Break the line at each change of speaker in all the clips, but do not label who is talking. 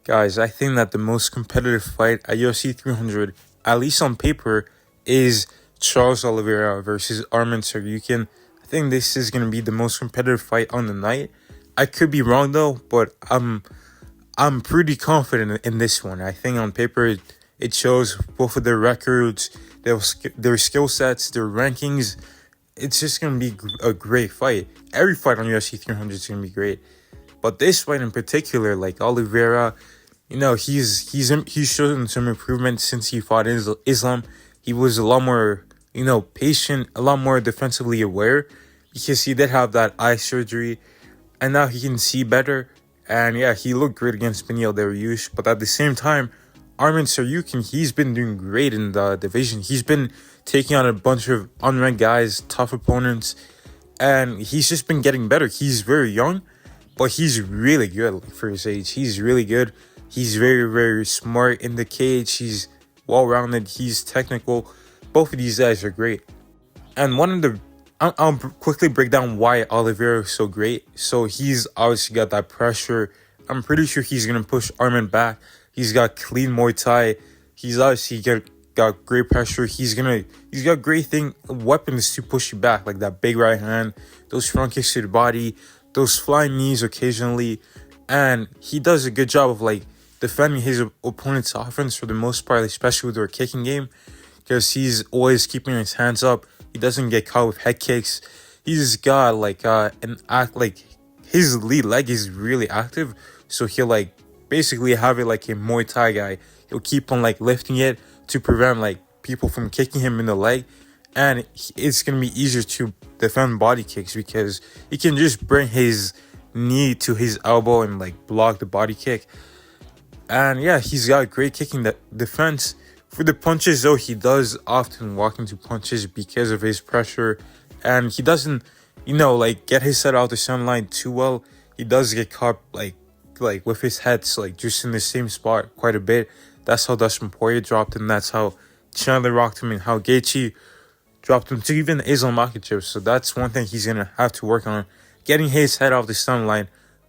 Guys, I think that the most competitive fight at UFC 300, at least on paper, is Charles Oliveira versus Arman Tsarukyan. I think this is going to be the most competitive fight on the night. I could be wrong though, but I'm pretty confident in this one. I think on paper it shows both of their records, their skill sets, their rankings. It's just going to be a great fight. Every fight on UFC 300 is going to be great. But this fight in particular, like Oliveira, he's shown some improvement since he fought Islam. He was a lot more, patient, a lot more defensively aware because he did have that eye surgery, and now he can see better. And yeah, he looked great against Beneil Dariush. But at the same time, Arman Tsarukyan, he's been doing great in the division. He's been taking on a bunch of unranked guys, tough opponents, and he's just been getting better. He's very young, but he's really good for his age. He's really good. He's very, very smart in the cage. He's well-rounded. He's technical. Both of these guys are great. And I'll quickly break down why Oliveira is so great. So he's obviously got that pressure. I'm pretty sure he's going to push Arman back. He's got clean Muay Thai. He's obviously got great pressure. He's got great weapons to push you back, like that big right hand, those front kicks to the body, those flying knees occasionally. And he does a good job of defending his opponent's offense for the most part, especially with their kicking game, because he's always keeping his hands up. He doesn't get caught with head kicks. He's got his lead leg is really active, so he'll basically have it like a Muay Thai guy. He'll keep on lifting it to prevent people from kicking him in the leg, and it's gonna be easier to defend body kicks because he can just bring his knee to his elbow and block the body kick. And yeah, he's got great kicking defense. For the punches though, he does often walk into punches because of his pressure, and he doesn't get his head out the sunline too well. He does get caught with his heads just in the same spot quite a bit. That's how Dustin Poirier dropped him. That's how Chandler rocked him, and how Gaethje dropped him to even Islam Makhachev. So that's one thing he's gonna have to work on, getting his head off the sunline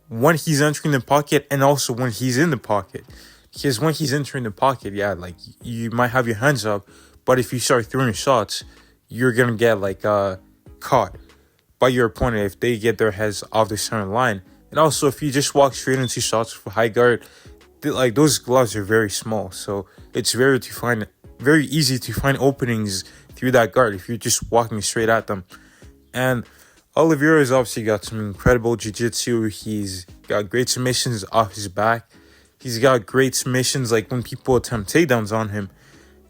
when he's entering the pocket and also when he's in the pocket. Because when he's entering the pocket, yeah, you might have your hands up, but if you start throwing shots, you're gonna get caught by your opponent if they get their heads off the center line. And also, if you just walk straight into shots for high guard, those gloves are very small, so it's very easy to find openings through that guard if you're just walking straight at them. And Oliveira has obviously got some incredible jiu-jitsu. He's got great submissions off his back. He's got great submissions when people attempt takedowns on him.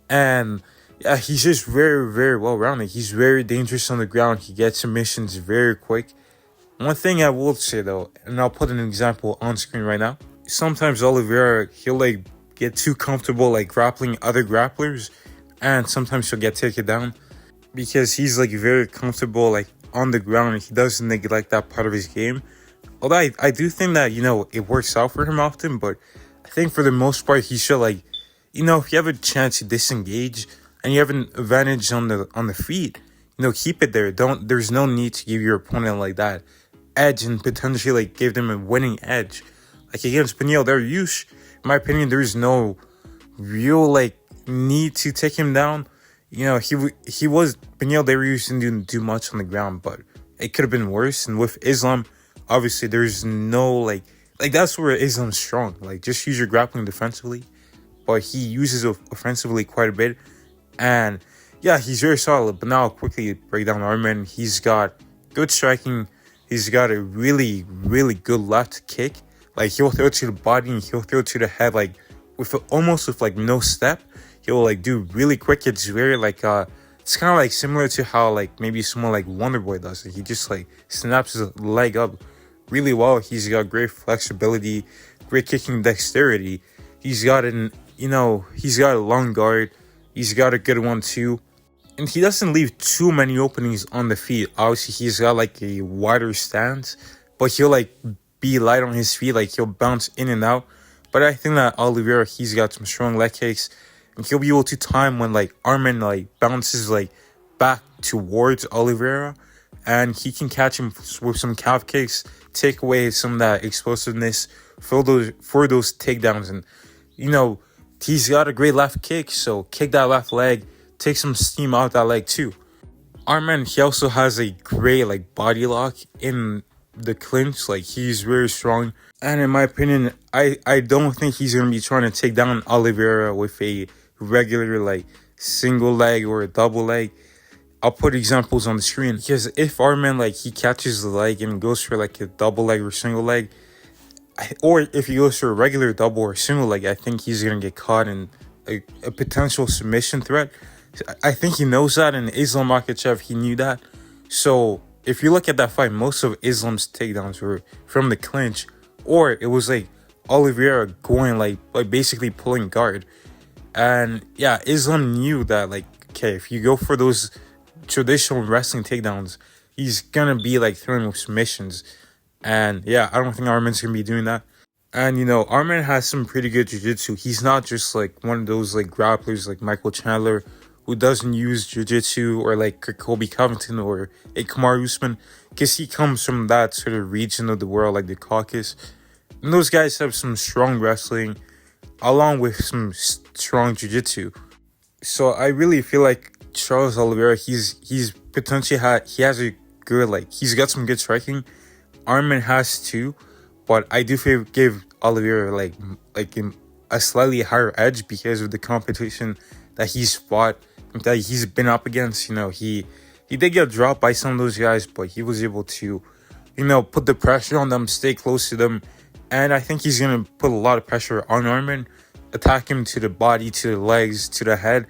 And yeah, he's just very, very well-rounded. He's very dangerous on the ground. He gets submissions very quick. One thing I will say though, and I'll put an example on screen right now. Sometimes Oliveira, he'll get too comfortable grappling other grapplers, and sometimes he'll get taken down because he's very comfortable on the ground. He doesn't neglect that part of his game. Although I do think that it works out for him often, but I think for the most part he should if you have a chance to disengage and you have an advantage on the feet, keep it there. There's no need to give your opponent that edge and potentially give them a winning edge. Against Beneil Dariush, in my opinion, there's no real need to take him down. Beneil Dariush didn't do much on the ground, but it could have been worse. And with Islam, obviously there's no that's where Islam's strong. Just use your grappling defensively, but he uses it offensively quite a bit. And yeah, he's very solid. But now I'll quickly break down Arman. He's got good striking. He's got a really, really good left kick. He'll throw it to the body and he'll throw it to the head with no step. He'll do really quick. It's very it's kind of similar to how maybe someone like Wonderboy does. He just snaps his leg up really well. He's got great flexibility, great kicking dexterity. He's got he's got a long guard. He's got a good one too. And he doesn't leave too many openings on the feet. Obviously, he's got a wider stance, but he'll be light on his feet. He'll bounce in and out. But I think that Oliveira, he's got some strong leg kicks, and he'll be able to time when Arman bounces back towards Oliveira, and he can catch him with some calf kicks, take away some of that explosiveness for those takedowns. And you know, he's got a great left kick, so kick that left leg, take some steam out that leg too. Arman, he also has a great like body lock in the clinch. Like he's very strong. And in my opinion, I don't think he's gonna be trying to take down Oliveira with a regular like single leg or a double leg. I'll put examples on the screen because if Arman like he catches the leg and goes for like a double leg or single leg, or if he goes for a regular double or single leg, I think he's gonna get caught in a potential submission threat. I think he knows that, and Islam Makhachev, he knew that. So if you look at that fight, most of Islam's takedowns were from the clinch, or it was like Oliveira going like basically pulling guard. And yeah, Islam knew that like, okay, if you go for those traditional wrestling takedowns, he's gonna be like throwing with submissions. And yeah, I don't think Arman's gonna be doing that. And you know, Arman has some pretty good jiu-jitsu. He's not just like one of those like grapplers like Michael Chandler who doesn't use jiu-jitsu, or like Kobe Covington or a Kamaru Usman, because he comes from that sort of region of the world, like the Caucasus. And those guys have some strong wrestling along with some strong jiu-jitsu. So I really feel like Charles Oliveira, he's potentially he has a good, like he's got some good striking. Arman has too, but I do give Oliveira like a slightly higher edge because of the competition that he's fought, that he's been up against. You know, he did get dropped by some of those guys, but he was able to, you know, put the pressure on them, stay close to them. And I think he's going to put a lot of pressure on Arman, attack him to the body, to the legs, to the head.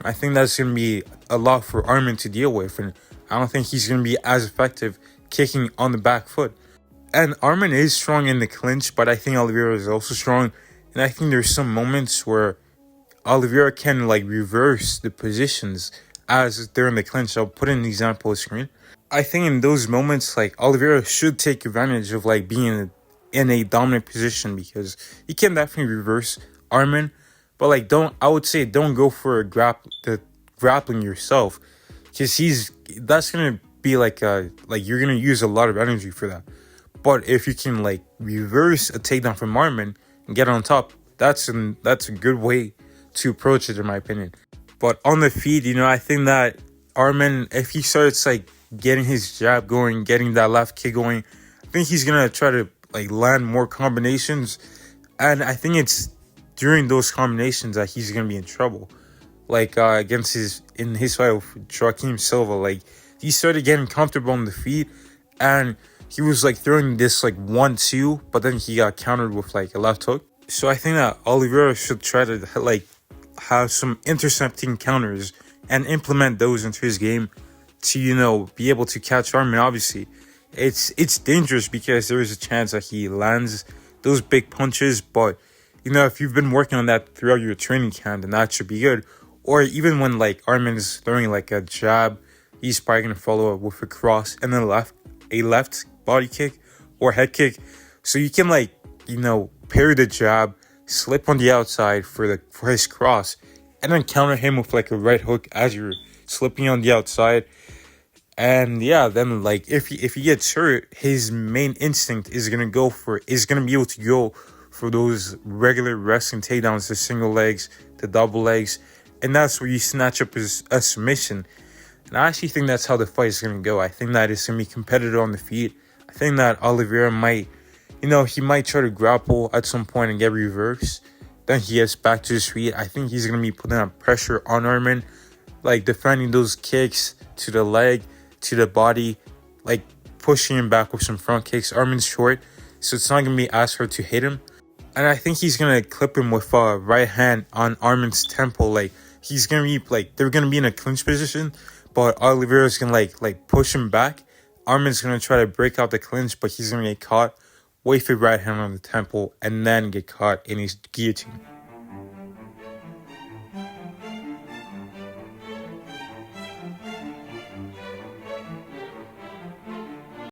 I think that's going to be a lot for Arman to deal with. And I don't think he's going to be as effective kicking on the back foot. And Arman is strong in the clinch, but I think Oliveira is also strong. And I think there's some moments where Oliveira can like reverse the positions as they're in the clinch. I'll put in an example on the screen. I think in those moments, like Oliveira should take advantage of like being in a dominant position, because he can definitely reverse Arman. But like I would say don't go for the grappling yourself, because that's gonna be like you're gonna use a lot of energy for that. But if you can like reverse a takedown from Arman and get on top, that's a good way to approach it, in my opinion. But on the feet, you know, I think that Arman, if he starts like getting his jab going, getting that left kick going, I think he's gonna try to like land more combinations. And I think it's during those combinations that he's gonna be in trouble. Like against his fight with Joaquim Silva, like he started getting comfortable on the feet, and he was like throwing this like 1-2, but then he got countered with like a left hook. So I think that Oliveira should try to like have some intercepting counters and implement those into his game to, you know, be able to catch Arman. Obviously, it's dangerous because there is a chance that he lands those big punches, but you know, if you've been working on that throughout your training camp, then that should be good. Or even when like Arman is throwing like a jab, he's probably gonna follow up with a cross and then a left body kick or head kick. So you can like, you know, parry the jab, slip on the outside for his cross, and then counter him with like a right hook as you're slipping on the outside. And yeah, then like if he gets hurt, his main instinct is gonna be able to go for those regular wrestling takedowns, the single legs, the double legs, and that's where you snatch up a submission. And I actually think that's how the fight is gonna go. I think that it's gonna be competitive on the feet. I think that Oliveira might, you know, he might try to grapple at some point and get reversed. Then he gets back to his feet. I think he's gonna be putting that pressure on Arman, like defending those kicks to the leg, to the body, like pushing him back with some front kicks. Arman's short, so it's not gonna be as hard to hit him. And I think he's gonna clip him with a right hand on Arman's temple. Like he's gonna be like, they're gonna be in a clinch position, but Oliveira's gonna like push him back. Arman's gonna try to break out the clinch, but he's gonna get caught with a right hand on the temple and then get caught in his guillotine.